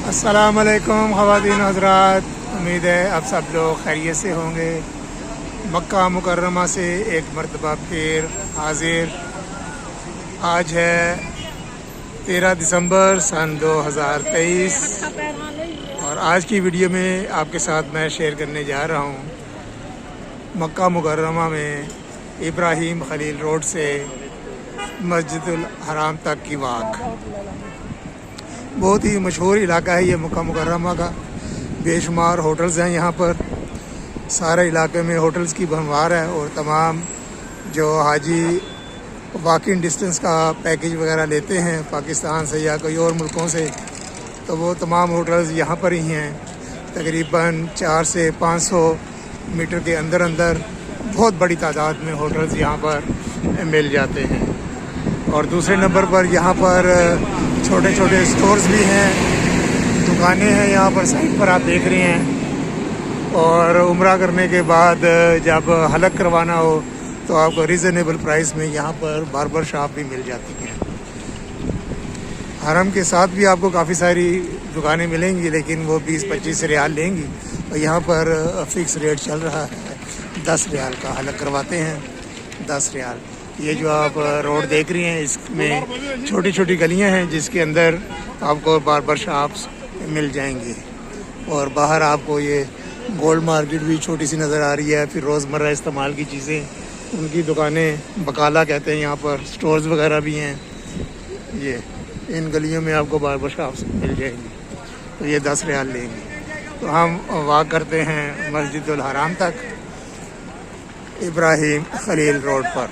अस्सलाम वालेकुम ख़वातीन हज़रात, उम्मीद है आप सब लोग खैरियत से होंगे। मक्का मुकर्रमा से एक मरतबा फिर हाजिर। आज है 13 दिसंबर सन 2023 और आज की वीडियो में आपके साथ मैं शेयर करने जा रहा हूँ मक्का मुकर्रमा में इब्राहिम खलील रोड से मस्जिदुल हराम तक की वाक। बहुत ही मशहूर इलाका है ये मक्का मुकर्रमा का। बेशुमार होटल्स हैं यहाँ पर। सारे इलाके में होटल्स की भरमार है और तमाम जो हाजी वॉकिंग डिस्टेंस का पैकेज वगैरह लेते हैं पाकिस्तान से या कोई और मुल्कों से, तो वो तमाम होटल्स यहाँ पर ही हैं। तकरीबन 400 से 500 मीटर के अंदर अंदर बहुत बड़ी तादाद में होटल्स यहाँ पर मिल जाते हैं। और दूसरे नंबर पर यहाँ पर छोटे छोटे स्टोर्स भी हैं, दुकानें हैं यहाँ पर साइड पर आप देख रहे हैं। और उम्रा करने के बाद जब हलक करवाना हो तो आपको रिजनेबल प्राइस में यहाँ पर बार्बर शॉप भी मिल जाती हैं। हरम के साथ भी आपको काफ़ी सारी दुकानें मिलेंगी, लेकिन वो 20-25 रियाल लेंगी। और यहाँ पर फ़िक्स रेट चल रहा है 10 रियाल का। हलक करवाते हैं 10 रियाल। ये जो आप रोड देख रही हैं, इसमें छोटी छोटी गलियां हैं जिसके अंदर आपको बार्बर शॉप्स मिल जाएंगी। और बाहर आपको ये गोल्ड मार्केट भी छोटी सी नज़र आ रही है। फिर रोज़मर्रा इस्तेमाल की चीज़ें, उनकी दुकानें, बकाला कहते हैं यहाँ पर, स्टोर्स वगैरह भी हैं। ये इन गलियों में आपको बार्बर शॉप्स मिल जाएंगी। तो ये 10 रियाल लेंगी। तो हम वॉक करते हैं मस्जिदुल हराम तक इब्राहिम खलील रोड पर।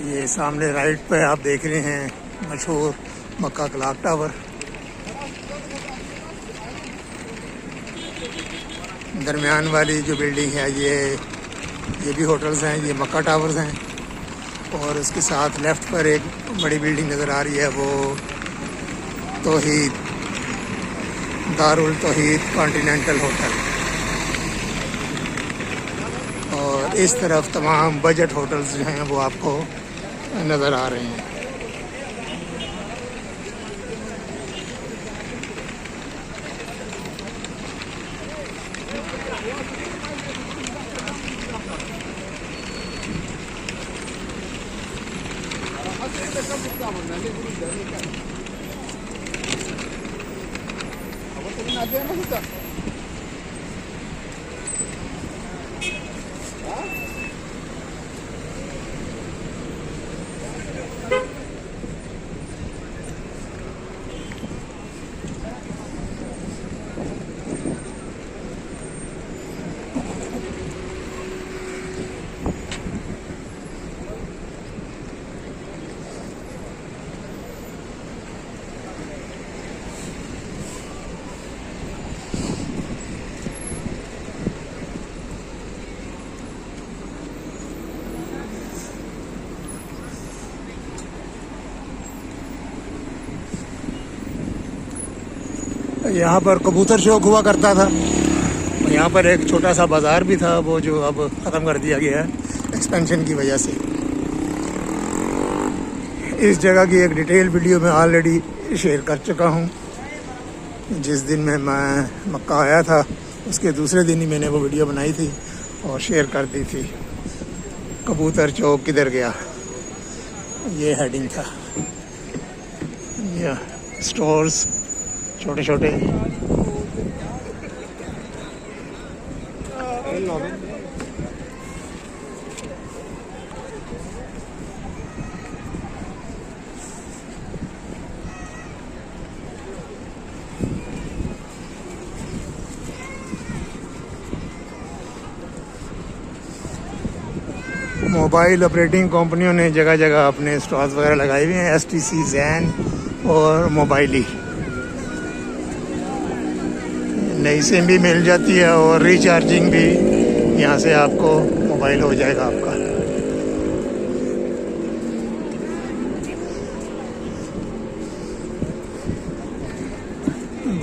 ये सामने राइट पे आप देख रहे हैं मशहूर मक्का क्लॉक टावर। दरमियान वाली जो बिल्डिंग है ये भी होटल्स हैं, ये मक्का टावर्स हैं। और उसके साथ लेफ़्ट पर एक बड़ी बिल्डिंग नज़र आ रही है, वो तौहीद दारुल तौहीद कॉन्टिनेंटल होटल। और इस तरफ तमाम बजट होटल्स जो हैं वो आपको नज़र आ रहे हैं। यहाँ पर कबूतर शौक हुआ करता था। यहाँ पर एक छोटा सा बाज़ार भी था, वो जो अब ख़त्म कर दिया गया है एक्सपेंशन की वजह से। इस जगह की एक डिटेल वीडियो मैं ऑलरेडी शेयर कर चुका हूँ। जिस दिन मैं मक्का आया था उसके दूसरे दिन ही मैंने वो वीडियो बनाई थी और शेयर कर दी थी। कबूतर चौक किधर गया, ये हेडिंग था। ये स्टोर्स छोटे छोटे। मोबाइल ऑपरेटिंग कंपनियों ने जगह जगह अपने स्टॉल्स वगैरह लगाए हुए हैं। STC, जैन और मोबाइली। नई सिम भी मिल जाती है और रिचार्जिंग भी यहाँ से आपको मोबाइल हो जाएगा आपका।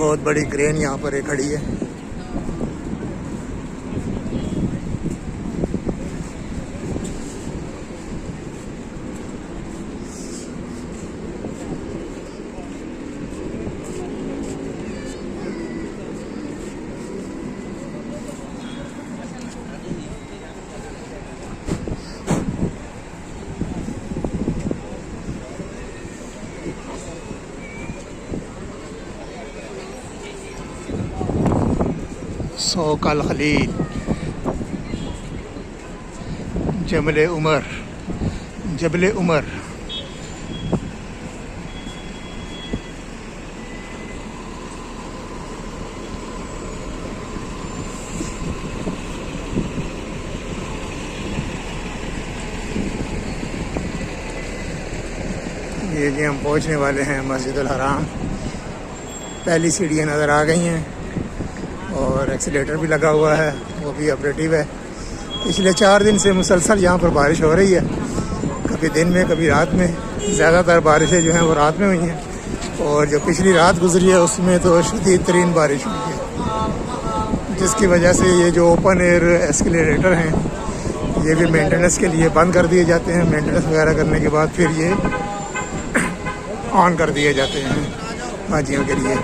बहुत बड़ी क्रेन यहाँ पर एक खड़ी है। सौक अल खलील, जबल उमर, जबल उमर। ये जी हम पहुंचने वाले हैं मस्जिद अल हराम। पहली सीढ़ियाँ नज़र आ गई हैं और एक्सीलेटर भी लगा हुआ है, वो भी ऑपरेटिव है। पिछले 4 दिन से मुसलसल यहाँ पर बारिश हो रही है, कभी दिन में कभी रात में। ज़्यादातर बारिशें जो हैं वो रात में हुई हैं और जो पिछली रात गुजरी है उसमें तो शदीद तरीन बारिश हुई है, जिसकी वजह से ये जो ओपन एयर एक्सीलरेटर हैं ये भी मेंटेनेंस के लिए बंद कर दिए जाते हैं। मेंटेनेंस वगैरह करने के बाद फिर ये ऑन कर दिए जाते हैं हाजियों के लिए।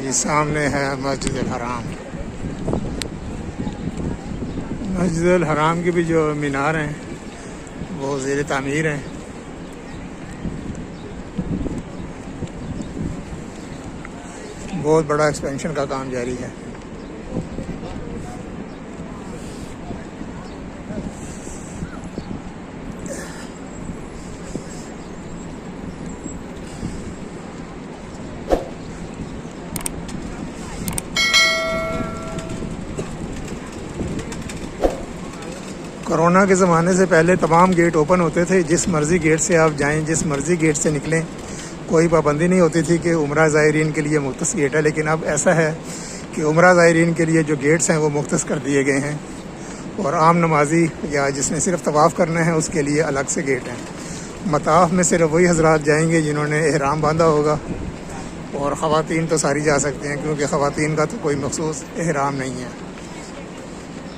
जी सामने है मस्जिद अल हराम। मस्जिद अल हराम की भी जो मीनार हैं वो ज़ेर तामीर हैं। बहुत बड़ा एक्सपेंशन का काम जारी है। कोरोना के ज़माने से पहले तमाम गेट ओपन होते थे, जिस मर्ज़ी गेट से आप जाएं, जिस मर्ज़ी गेट से निकलें, कोई पाबंदी नहीं होती थी कि उम्रा ज़ायरीन के लिए मुख्तस गेट है। लेकिन अब ऐसा है कि उम्रा ज़ायरीन के लिए जो गेट्स हैं वो मुख्तस कर दिए गए हैं और आम नमाजी या जिसने सिर्फ तवाफ़ करना है उसके लिए अलग से गेट हैं। मताफ़ में सिर्फ वही हज़रात जाएंगे जिन्होंने एहराम बांधा होगा और ख़वातीन तो सारी जा सकते हैं, क्योंकि ख़वातीन का तो कोई मखसूस एहराम नहीं है।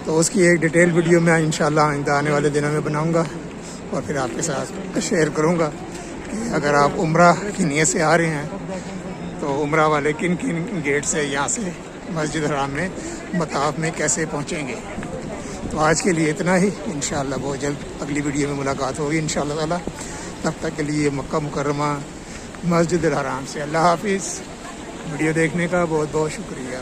तो उसकी एक डिटेल वीडियो मैं इंशाल्लाह आइंदा आने वाले दिनों में बनाऊंगा और फिर आपके साथ शेयर करूंगा कि अगर आप उम्रा की नीयत से आ रहे हैं तो उम्रा वाले किन किन गेट से यहाँ से मस्जिद हराम में मताफ में कैसे पहुँचेंगे। तो आज के लिए इतना ही, इंशाल्लाह बहुत जल्द अगली वीडियो में मुलाकात होगी इंशाल्लाह ताला। तब तक के लिए मक्का मुकर्रमा मस्जिद अल हराम से अल्लाह हाफिज़। वीडियो देखने का बहुत बहुत शुक्रिया।